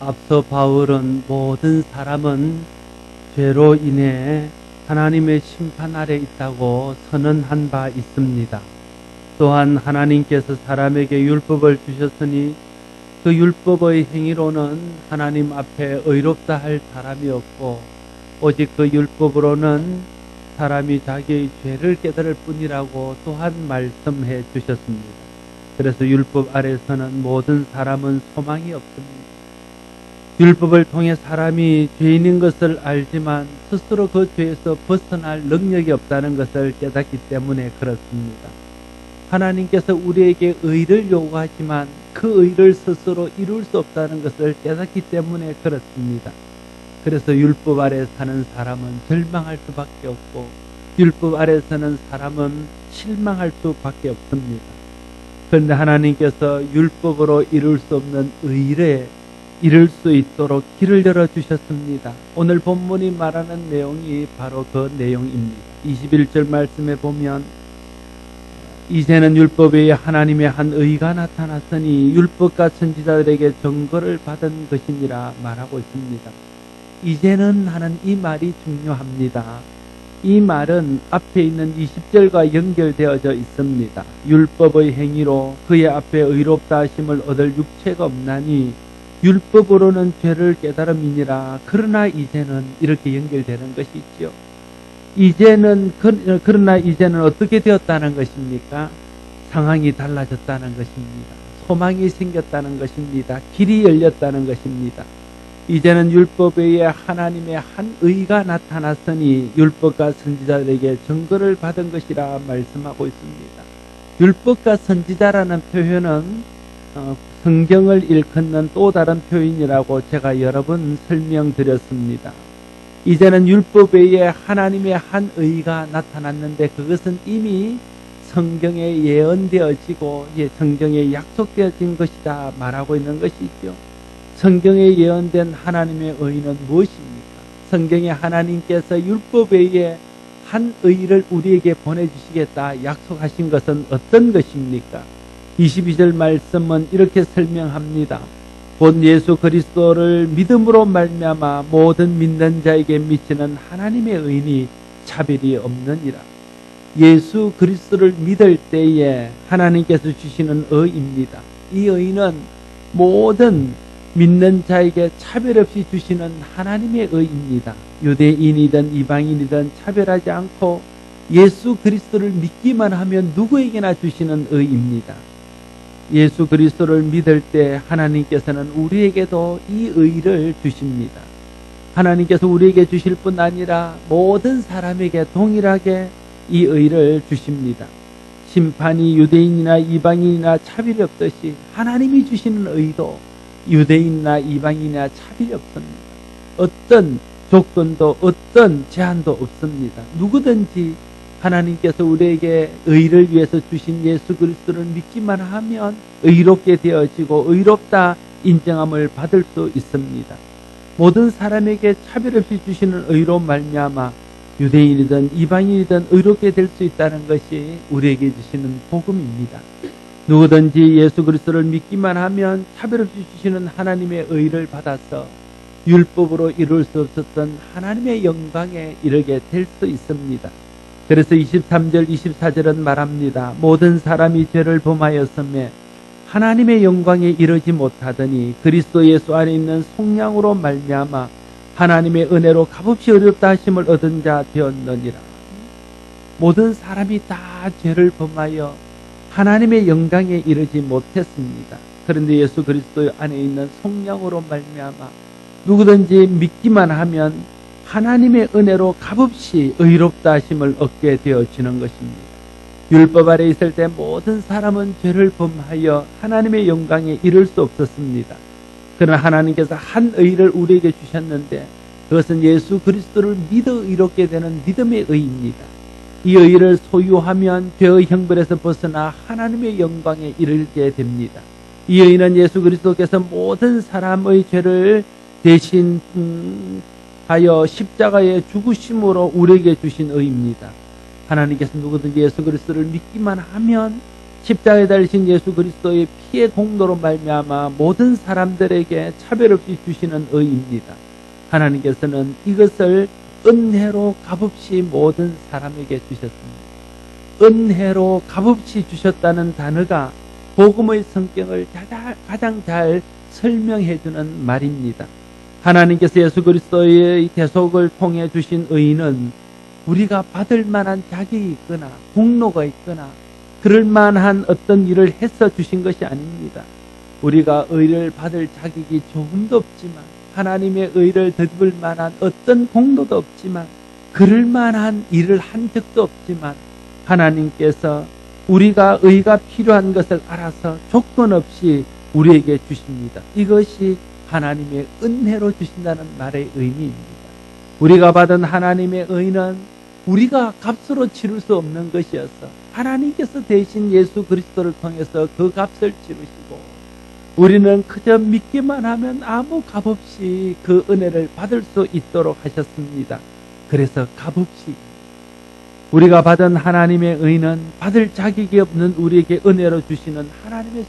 앞서 바울은 모든 사람은 죄로 인해 하나님의 심판 아래 있다고 선언한 바 있습니다. 또한 하나님께서 사람에게 율법을 주셨으니 그 율법의 행위로는 하나님 앞에 의롭다 할 사람이 없고 오직 그 율법으로는 사람이 자기의 죄를 깨달을 뿐이라고 또한 말씀해 주셨습니다. 그래서 율법 아래서는 모든 사람은 소망이 없습니다. 율법을 통해 사람이 죄인인 것을 알지만 스스로 그 죄에서 벗어날 능력이 없다는 것을 깨닫기 때문에 그렇습니다. 하나님께서 우리에게 의를 요구하지만 그 의를 스스로 이룰 수 없다는 것을 깨닫기 때문에 그렇습니다. 그래서 율법 아래 사는 사람은 절망할 수밖에 없고 율법 아래 사는 사람은 실망할 수밖에 없습니다. 그런데 하나님께서 율법으로 이룰 수 없는 의를 이룰 수 있도록 길을 열어주셨습니다. 오늘 본문이 말하는 내용이 바로 그 내용입니다. 21절 말씀에 보면 이제는 율법에 의해 하나님의 한 의가 나타났으니 율법과 선지자들에게 증거를 받은 것이니라 말하고 있습니다. 이제는 하는 이 말이 중요합니다. 이 말은 앞에 있는 20절과 연결되어져 있습니다. 율법의 행위로 그의 앞에 의롭다 하심을 얻을 육체가 없나니 율법으로는 죄를 깨달음이니라. 그러나 이제는 이렇게 연결되는 것이죠. 그러나 이제는 어떻게 되었다는 것입니까? 상황이 달라졌다는 것입니다. 소망이 생겼다는 것입니다. 길이 열렸다는 것입니다. 이제는 율법에 의해 하나님의 한 의가 나타났으니 율법과 선지자들에게 증거를 받은 것이라 말씀하고 있습니다. 율법과 선지자라는 표현은 성경을 일컫는 또 다른 표현이라고 제가 여러 번 설명드렸습니다. 이제는 율법에 의해 하나님의 한 의가 나타났는데 그것은 이미 성경에 예언되어지고 성경에 약속되어진 것이다 말하고 있는 것이죠. 성경에 예언된 하나님의 의는 무엇입니까? 성경에 하나님께서 율법에 의해 한 의를 우리에게 보내주시겠다 약속하신 것은 어떤 것입니까? 22절 말씀은 이렇게 설명합니다. 곧 예수 그리스도를 믿음으로 말미암아 모든 믿는 자에게 미치는 하나님의 의니 차별이 없느니라. 예수 그리스도를 믿을 때에 하나님께서 주시는 의입니다. 이 의는 모든 믿는 자에게 차별 없이 주시는 하나님의 의입니다. 유대인이든 이방인이든 차별하지 않고 예수 그리스도를 믿기만 하면 누구에게나 주시는 의입니다. 예수 그리스도를 믿을 때 하나님께서는 우리에게도 이 의를 주십니다. 하나님께서 우리에게 주실 뿐 아니라 모든 사람에게 동일하게 이 의를 주십니다. 심판이 유대인이나 이방인이나 차별이 없듯이 하나님이 주시는 의도 유대인이나 이방인이나 차별이 없습니다. 어떤 조건도 어떤 제한도 없습니다. 누구든지 하나님께서 우리에게 의를 위해서 주신 예수 그리스도를 믿기만 하면 의롭게 되어지고 의롭다 인정함을 받을 수 있습니다. 모든 사람에게 차별 없이 주시는 의로 말미암아 유대인이든 이방인이든 의롭게 될 수 있다는 것이 우리에게 주시는 복음입니다. 누구든지 예수 그리스도를 믿기만 하면 차별 없이 주시는 하나님의 의를 받아서 율법으로 이룰 수 없었던 하나님의 영광에 이르게 될 수 있습니다. 그래서 23절 24절은 말합니다. 모든 사람이 죄를 범하였으며 하나님의 영광에 이르지 못하더니 그리스도 예수 안에 있는 속량으로 말미암아 하나님의 은혜로 값없이 어렵다 하심을 얻은 자 되었느니라. 모든 사람이 다 죄를 범하여 하나님의 영광에 이르지 못했습니다. 그런데 예수 그리스도 안에 있는 속량으로 말미암아 누구든지 믿기만 하면 하나님의 은혜로 값없이 의롭다 하심을 얻게 되어지는 것입니다. 율법 아래 있을 때 모든 사람은 죄를 범하여 하나님의 영광에 이를 수 없었습니다. 그러나 하나님께서 한 의를 우리에게 주셨는데 그것은 예수 그리스도를 믿어 의롭게 되는 믿음의 의입니다. 이 의를 소유하면 죄의 형벌에서 벗어나 하나님의 영광에 이르게 됩니다. 이 의는 예수 그리스도께서 모든 사람의 죄를 대신 하여 십자가의 죽으심으로 우리에게 주신 의입니다. 하나님께서 누구든지 예수 그리스도를 믿기만 하면 십자가에 달리신 예수 그리스도의 피의 공로로 말미암아 모든 사람들에게 차별 없이 주시는 의입니다. 하나님께서는 이것을 은혜로 값없이 모든 사람에게 주셨습니다. 은혜로 값없이 주셨다는 단어가 복음의 성격을 가장 잘 설명해 주는 말입니다. 하나님께서 예수 그리스도의 대속을 통해 주신 의는 우리가 받을 만한 자격이 있거나 공로가 있거나 그럴 만한 어떤 일을 해서 주신 것이 아닙니다. 우리가 의를 받을 자격이 조금도 없지만, 하나님의 의를 덧입을 만한 어떤 공로도 없지만, 그럴 만한 일을 한 적도 없지만, 하나님께서 우리가 의가 필요한 것을 알아서 조건 없이 우리에게 주십니다. 이것이 하나님의 은혜로 주신다는 말의 의미입니다. 우리가 받은 하나님의 의는 우리가 값으로 치를 수 없는 것이어서 하나님께서 대신 예수 그리스도를 통해서 그 값을 치르시고, 우리는 그저 믿기만 하면 아무 값없이 그 은혜를 받을 수 있도록 하셨습니다. 그래서 값없이 우리가 받은 하나님의 의는 받을 자격이 없는 우리에게 은혜로 주시는 하나님의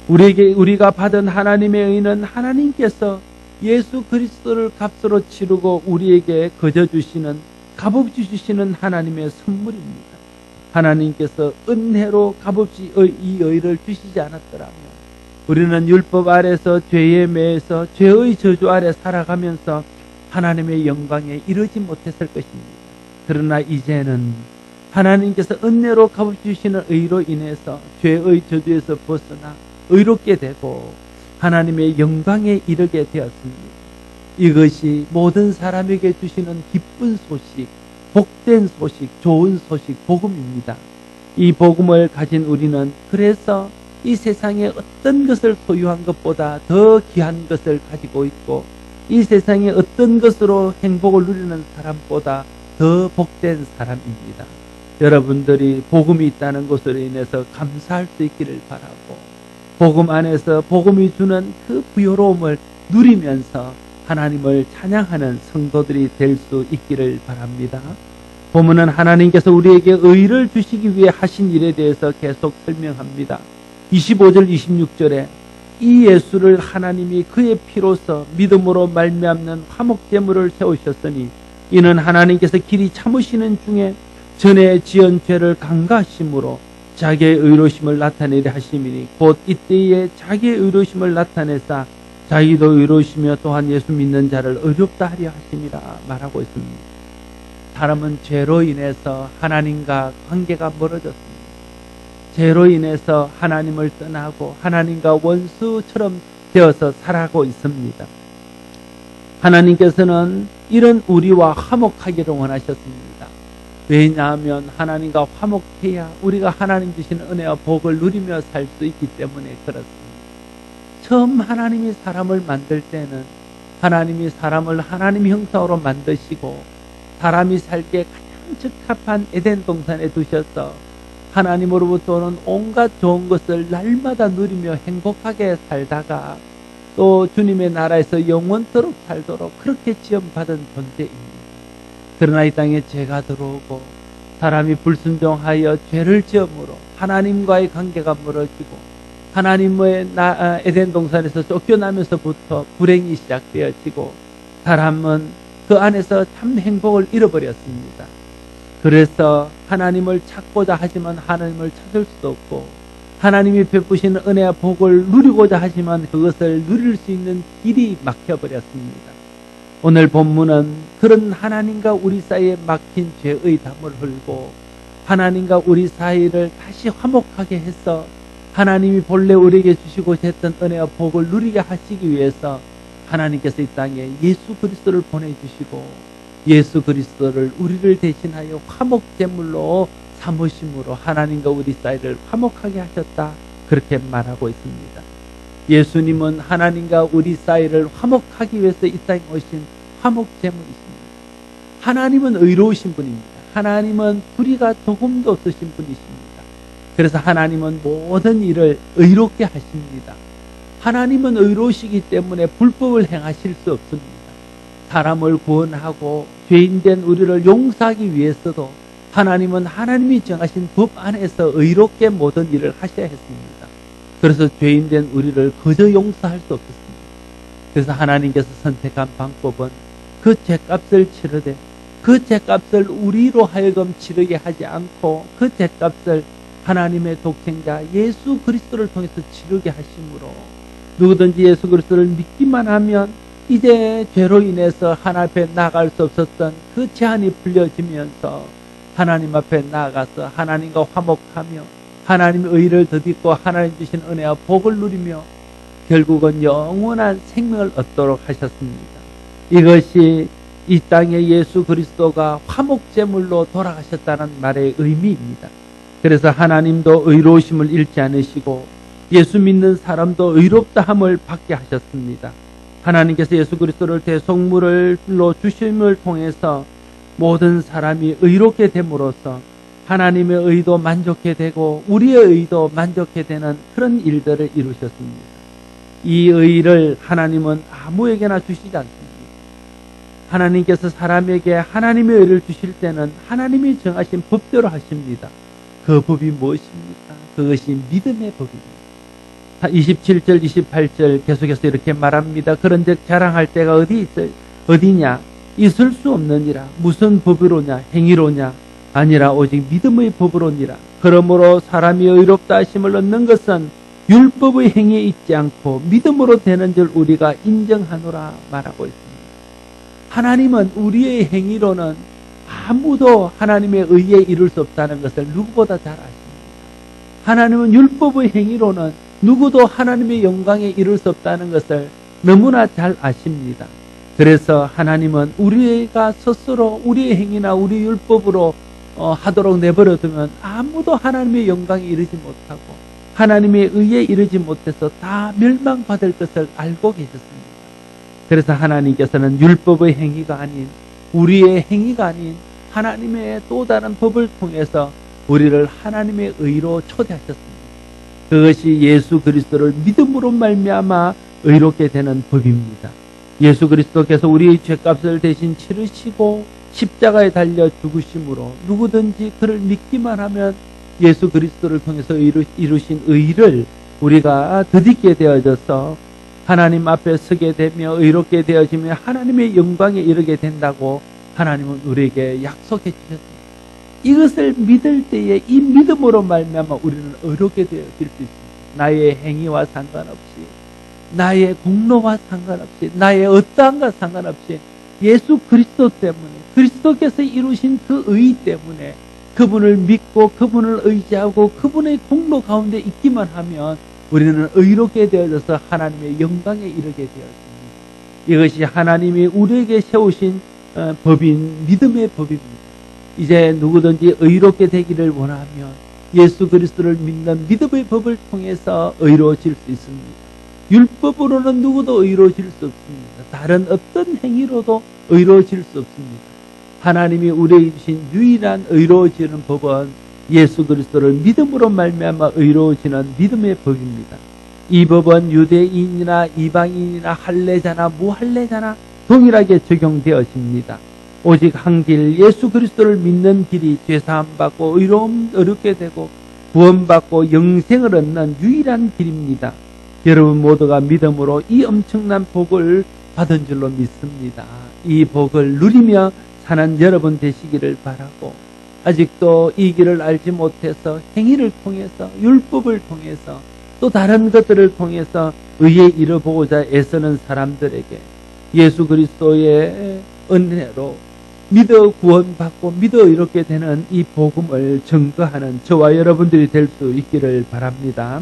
선물입니다. 우리가 받은 하나님의 의는 하나님께서 예수 그리스도를 값으로 치르고 우리에게 거저 주시는, 값없이 주시는 하나님의 선물입니다. 하나님께서 은혜로 값없이 이 의를 주시지 않았더라면 우리는 율법 아래서 죄에 매여서 죄의 저주 아래 살아가면서 하나님의 영광에 이르지 못했을 것입니다. 그러나 이제는 하나님께서 은혜로 값없이 주시는 의로 인해서 죄의 저주에서 벗어나 의롭게 되고 하나님의 영광에 이르게 되었습니다. 이것이 모든 사람에게 주시는 기쁜 소식, 복된 소식, 좋은 소식, 복음입니다. 이 복음을 가진 우리는 그래서 이 세상에 어떤 것을 소유한 것보다 더 귀한 것을 가지고 있고, 이 세상에 어떤 것으로 행복을 누리는 사람보다 더 복된 사람입니다. 여러분들이 복음이 있다는 것으로 인해서 감사할 수 있기를 바라고, 복음 안에서 복음이 주는 그 부요로움을 누리면서 하나님을 찬양하는 성도들이 될 수 있기를 바랍니다. 본문은 하나님께서 우리에게 의를 주시기 위해 하신 일에 대해서 계속 설명합니다. 25절 26절에 이 예수를 하나님이 그의 피로서 믿음으로 말미암는 화목제물을 세우셨으니 이는 하나님께서 길이 참으시는 중에 전에 지은 죄를 간과하심으로 자기의 의로심을 나타내려 하심이니 곧 이때에 자기의 의로심을 나타내사 자기도 의로우시며 또한 예수 믿는 자를 의롭다 하려 하심이라 말하고 있습니다. 사람은 죄로 인해서 하나님과 관계가 멀어졌습니다. 죄로 인해서 하나님을 떠나고 하나님과 원수처럼 되어서 살아가고 있습니다. 하나님께서는 이런 우리와 화목하기를 원하셨습니다. 왜냐하면 하나님과 화목해야 우리가 하나님 주시는 은혜와 복을 누리며 살 수 있기 때문에 그렇습니다. 처음 하나님이 사람을 만들 때는 하나님이 사람을 하나님 형상으로 만드시고 사람이 살기에 가장 적합한 에덴 동산에 두셔서 하나님으로부터 오는 온갖 좋은 것을 날마다 누리며 행복하게 살다가 또 주님의 나라에서 영원토록 살도록 그렇게 지원받은 존재입니다. 그러나 이 땅에 죄가 들어오고 사람이 불순종하여 죄를 지음으로 하나님과의 관계가 멀어지고 하나님의 에덴 동산에서 쫓겨나면서부터 불행이 시작되어지고 사람은 그 안에서 참 행복을 잃어버렸습니다. 그래서 하나님을 찾고자 하지만 하나님을 찾을 수도 없고 하나님이 베푸시는 은혜와 복을 누리고자 하지만 그것을 누릴 수 있는 길이 막혀버렸습니다. 오늘 본문은 그런 하나님과 우리 사이에 막힌 죄의 담을 흘고 하나님과 우리 사이를 다시 화목하게 해서 하나님이 본래 우리에게 주시고자 했던 은혜와 복을 누리게 하시기 위해서 하나님께서 이 땅에 예수 그리스도를 보내주시고 예수 그리스도를 우리를 대신하여 화목제물로 삼으심으로 하나님과 우리 사이를 화목하게 하셨다. 그렇게 말하고 있습니다. 예수님은 하나님과 우리 사이를 화목하기 위해서 이 땅에 오신 화목제물이십니다. 하나님은 의로우신 분입니다. 하나님은 불의가 조금도 없으신 분이십니다. 그래서 하나님은 모든 일을 의롭게 하십니다. 하나님은 의로우시기 때문에 불법을 행하실 수 없습니다. 사람을 구원하고 죄인된 우리를 용서하기 위해서도 하나님은 하나님이 정하신 법 안에서 의롭게 모든 일을 하셔야 했습니다. 그래서 죄인된 우리를 그저 용서할 수 없었습니다. 그래서 하나님께서 선택한 방법은 그 죄값을 치르되 그 죄값을 우리로 하여금 치르게 하지 않고 그 죄값을 하나님의 독생자 예수 그리스도를 통해서 치르게 하심으로 누구든지 예수 그리스도를 믿기만 하면 이제 죄로 인해서 하나님 앞에 나아갈 수 없었던 그 제한이 풀려지면서 하나님 앞에 나아가서 하나님과 화목하며 하나님의 의를 덧입고 하나님 주신 은혜와 복을 누리며 결국은 영원한 생명을 얻도록 하셨습니다. 이것이 이 땅에 예수 그리스도가 화목제물로 돌아가셨다는 말의 의미입니다. 그래서 하나님도 의로우심을 잃지 않으시고 예수 믿는 사람도 의롭다함을 받게 하셨습니다. 하나님께서 예수 그리스도를 대속물로 주심을 통해서 모든 사람이 의롭게 됨으로써 하나님의 의도 만족해 되고 우리의 의도 만족해 되는 그런 일들을 이루셨습니다. 이 의를 하나님은 아무에게나 주시지 않습니다. 하나님께서 사람에게 하나님의 의를 주실 때는 하나님이 정하신 법대로 하십니다. 그 법이 무엇입니까? 그것이 믿음의 법입니다. 27절 28절 계속해서 이렇게 말합니다. 그런즉 자랑할 때가 어디냐? 있을 수 없느니라. 무슨 법으로냐? 행위로냐? 아니라 오직 믿음의 법으로니라. 그러므로 사람이 의롭다 하심을 얻는 것은 율법의 행위에 있지 않고 믿음으로 되는 줄 우리가 인정하노라 말하고 있습니다. 하나님은 우리의 행위로는 아무도 하나님의 의에 이룰 수 없다는 것을 누구보다 잘 아십니다. 하나님은 율법의 행위로는 누구도 하나님의 영광에 이룰 수 없다는 것을 너무나 잘 아십니다. 그래서 하나님은 우리가 스스로 우리의 행위나 우리 율법으로 하도록 내버려두면 아무도 하나님의 영광에 이르지 못하고 하나님의 의에 이르지 못해서 다 멸망받을 것을 알고 계셨습니다. 그래서 하나님께서는 율법의 행위가 아닌 우리의 행위가 아닌 하나님의 또 다른 법을 통해서 우리를 하나님의 의로 초대하셨습니다. 그것이 예수 그리스도를 믿음으로 말미암아 의롭게 되는 법입니다. 예수 그리스도께서 우리의 죄값을 대신 치르시고 십자가에 달려 죽으심으로 누구든지 그를 믿기만 하면 예수 그리스도를 통해서 이루신 의를 우리가 덧입게 되어져서 하나님 앞에 서게 되며 의롭게 되어지며 하나님의 영광에 이르게 된다고 하나님은 우리에게 약속해 주셨습니다. 이것을 믿을 때에 이 믿음으로 말미암아 우리는 의롭게 되어질 수 있습니다. 나의 행위와 상관없이 나의 공로와 상관없이 나의 어떠한과 상관없이 예수 그리스도 때문에 그리스도께서 이루신 그 의 때문에 그분을 믿고 그분을 의지하고 그분의 공로 가운데 있기만 하면 우리는 의롭게 되어져서 하나님의 영광에 이르게 되었습니다. 이것이 하나님이 우리에게 세우신 법인 믿음의 법입니다. 이제 누구든지 의롭게 되기를 원하면 예수 그리스도를 믿는 믿음의 법을 통해서 의로워질 수 있습니다. 율법으로는 누구도 의로워질 수 없습니다. 다른 어떤 행위로도 의로워질 수 없습니다. 하나님이 우리에게 주신 유일한 의로워지는 법은 예수 그리스도를 믿음으로 말미암아 의로워지는 믿음의 법입니다. 이 법은 유대인이나 이방인이나 할례자나 무할례자나 동일하게 적용되어집니다. 오직 한 길 예수 그리스도를 믿는 길이 죄사함 받고 의롭게 되고 구원받고 영생을 얻는 유일한 길입니다. 여러분 모두가 믿음으로 이 엄청난 복을 받은 줄로 믿습니다. 이 복을 누리며 사는 여러분 되시기를 바라고 아직도 이 길을 알지 못해서 행위를 통해서 율법을 통해서 또 다른 것들을 통해서 의에 이르보고자 애쓰는 사람들에게 예수 그리스도의 은혜로 믿어 구원받고 믿어 이렇게 되는 이 복음을 증거하는 저와 여러분들이 될 수 있기를 바랍니다.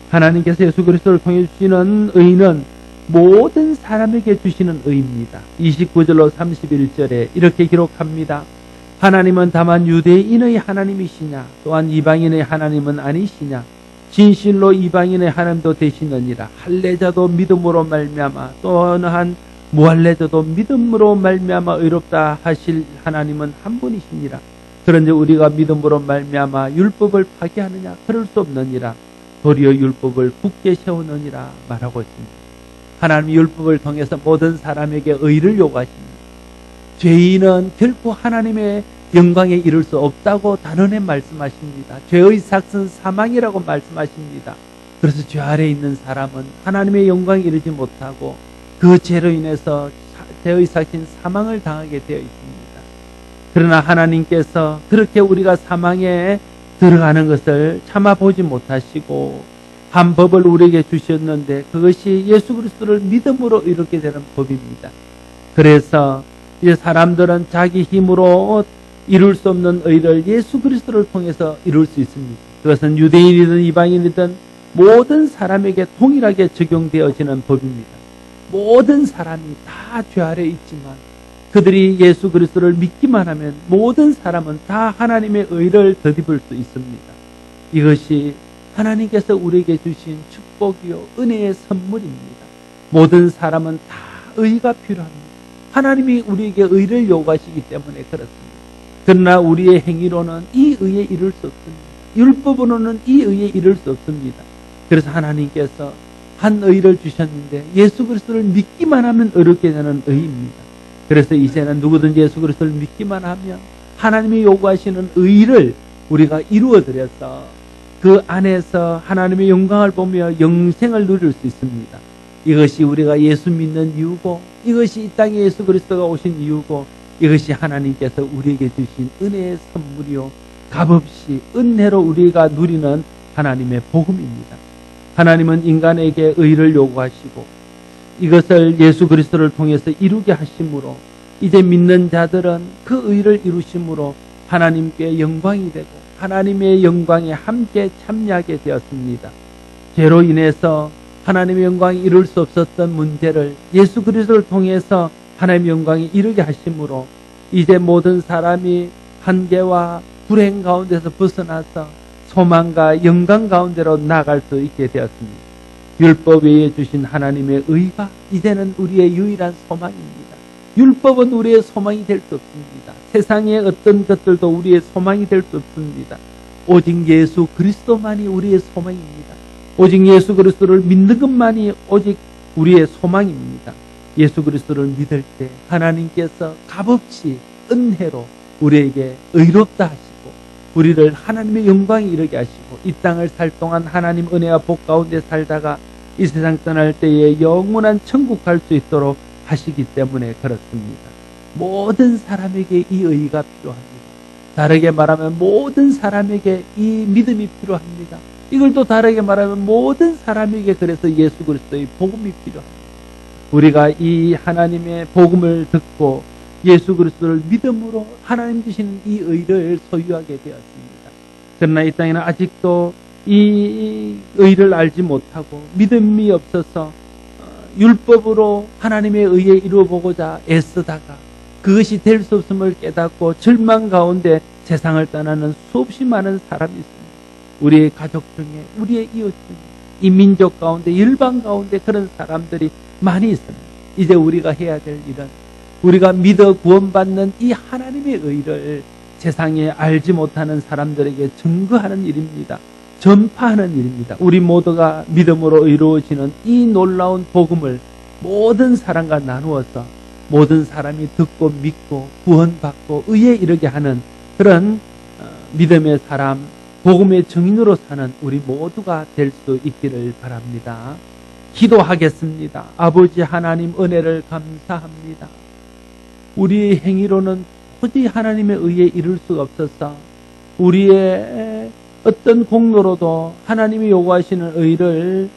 하나님께서 예수 그리스도를 통해 주시는 의는 모든 사람에게 주시는 의입니다. 29절로 31절에 이렇게 기록합니다. 하나님은 다만 유대인의 하나님이시냐 또한 이방인의 하나님은 아니시냐 진실로 이방인의 하나님도 되시느니라. 할례자도 믿음으로 말미암아 또한 무할례자도 믿음으로 말미암아 의롭다 하실 하나님은 한 분이시니라. 그런데 우리가 믿음으로 말미암아 율법을 파기하느냐 그럴 수 없느니라. 도리어 율법을 굳게 세우느니라 말하고 있습니다. 하나님의 율법을 통해서 모든 사람에게 의를 요구하십니다. 죄인은 결코 하나님의 영광에 이를 수 없다고 단언해 말씀하십니다. 죄의 삭은 사망이라고 말씀하십니다. 그래서 죄 아래에 있는 사람은 하나님의 영광에 이르지 못하고 그 죄로 인해서 죄의 삭인 사망을 당하게 되어 있습니다. 그러나 하나님께서 그렇게 우리가 사망에 들어가는 것을 참아보지 못하시고 한 법을 우리에게 주셨는데 그것이 예수 그리스도를 믿음으로 이루게 되는 법입니다. 그래서 이제 사람들은 자기 힘으로 이룰 수 없는 의를 예수 그리스도를 통해서 이룰 수 있습니다. 그것은 유대인이든 이방인이든 모든 사람에게 동일하게 적용되어지는 법입니다. 모든 사람이 다 죄 아래 있지만 그들이 예수 그리스도를 믿기만 하면 모든 사람은 다 하나님의 의를 덧입을 수 있습니다. 이것이 하나님께서 우리에게 주신 축복이요 은혜의 선물입니다. 모든 사람은 다 의가 필요합니다. 하나님이 우리에게 의를 요구하시기 때문에 그렇습니다. 그러나 우리의 행위로는 이 의에 이를 수 없습니다. 율법으로는 이 의에 이를 수 없습니다. 그래서 하나님께서 한 의를 주셨는데 예수 그리스도를 믿기만 하면 의롭게 되는 의입니다. 그래서 이제는 누구든지 예수 그리스도를 믿기만 하면 하나님이 요구하시는 의를 우리가 이루어드려서 그 안에서 하나님의 영광을 보며 영생을 누릴 수 있습니다. 이것이 우리가 예수 믿는 이유고 이것이 이 땅에 예수 그리스도가 오신 이유고 이것이 하나님께서 우리에게 주신 은혜의 선물이요 값없이 은혜로 우리가 누리는 하나님의 복음입니다. 하나님은 인간에게 의를 요구하시고 이것을 예수 그리스도를 통해서 이루게 하심으로 이제 믿는 자들은 그 의를 이루심으로 하나님께 영광이 되고 하나님의 영광에 함께 참여하게 되었습니다. 죄로 인해서 하나님의 영광이 이룰 수 없었던 문제를 예수 그리스도를 통해서 하나님의 영광이 이루게 하심으로 이제 모든 사람이 한계와 불행 가운데서 벗어나서 소망과 영광 가운데로 나아갈 수 있게 되었습니다. 율법 외에 주신 하나님의 의가 이제는 우리의 유일한 소망입니다. 율법은 우리의 소망이 될 수 없습니다. 세상의 어떤 것들도 우리의 소망이 될 수 없습니다. 오직 예수 그리스도만이 우리의 소망입니다. 오직 예수 그리스도를 믿는 것만이 오직 우리의 소망입니다. 예수 그리스도를 믿을 때 하나님께서 값없이 은혜로 우리에게 의롭다 하시고 우리를 하나님의 영광에 이르게 하시고 이 땅을 살 동안 하나님 은혜와 복 가운데 살다가 이 세상 떠날 때에 영원한 천국 갈 수 있도록 하시기 때문에 그렇습니다. 모든 사람에게 이 의가 필요합니다. 다르게 말하면 모든 사람에게 이 믿음이 필요합니다. 이걸 또 다르게 말하면 모든 사람에게 그래서 예수 그리스도의 복음이 필요합니다. 우리가 이 하나님의 복음을 듣고 예수 그리스도를 믿음으로 하나님 주시는 이 의를 소유하게 되었습니다. 그러나 이 땅에는 아직도 이 의를 알지 못하고 믿음이 없어서 율법으로 하나님의 의에 이루어보고자 애쓰다가 그것이 될 수 없음을 깨닫고 절망 가운데 세상을 떠나는 수없이 많은 사람이 있습니다. 우리의 가족 중에 우리의 이웃 중에 이 민족 가운데 열방 가운데 그런 사람들이 많이 있습니다. 이제 우리가 해야 될 일은 우리가 믿어 구원받는 이 하나님의 의를 세상에 알지 못하는 사람들에게 증거하는 일입니다. 전파하는 일입니다. 우리 모두가 믿음으로 의로워지는 이 놀라운 복음을 모든 사람과 나누어서 모든 사람이 듣고 믿고 구원받고 의에 이르게 하는 그런 믿음의 사람, 복음의 증인으로 사는 우리 모두가 될 수 있기를 바랍니다. 기도하겠습니다. 아버지 하나님 은혜를 감사합니다. 우리의 행위로는 도저히 하나님의 의에 이룰 수가 없어서 우리의 어떤 공로로도 하나님이 요구하시는 의를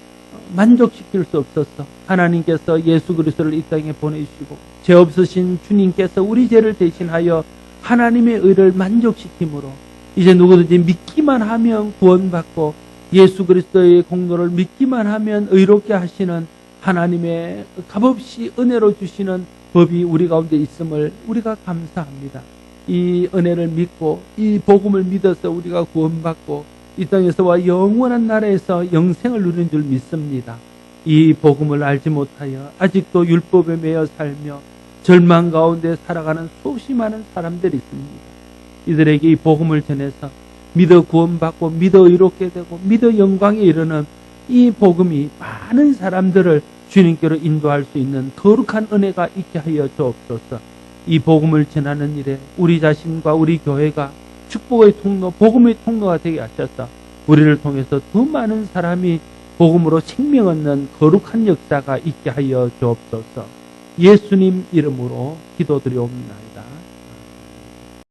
만족시킬 수 없어서 하나님께서 예수 그리스도를 이 땅에 보내주시고 죄 없으신 주님께서 우리 죄를 대신하여 하나님의 의를 만족시킴으로 이제 누구든지 믿기만 하면 구원받고 예수 그리스도의 공로를 믿기만 하면 의롭게 하시는 하나님의 값없이 은혜로 주시는 법이 우리 가운데 있음을 우리가 감사합니다. 이 은혜를 믿고 이 복음을 믿어서 우리가 구원받고 이 땅에서와 영원한 나라에서 영생을 누리는 줄 믿습니다. 이 복음을 알지 못하여 아직도 율법에 매여 살며 절망 가운데 살아가는 수없이 많은 사람들이 있습니다. 이들에게 이 복음을 전해서 믿어 구원받고 믿어 의롭게 되고 믿어 영광에 이르는 이 복음이 많은 사람들을 주님께로 인도할 수 있는 거룩한 은혜가 있게 하여 주옵소서. 이 복음을 전하는 일에 우리 자신과 우리 교회가 축복의 통로, 복음의 통로가 되게 하셔서 우리를 통해서 더 많은 사람이 복음으로 생명 얻는 거룩한 역사가 있게 하여 주옵소서. 예수님 이름으로 기도드리옵나이다.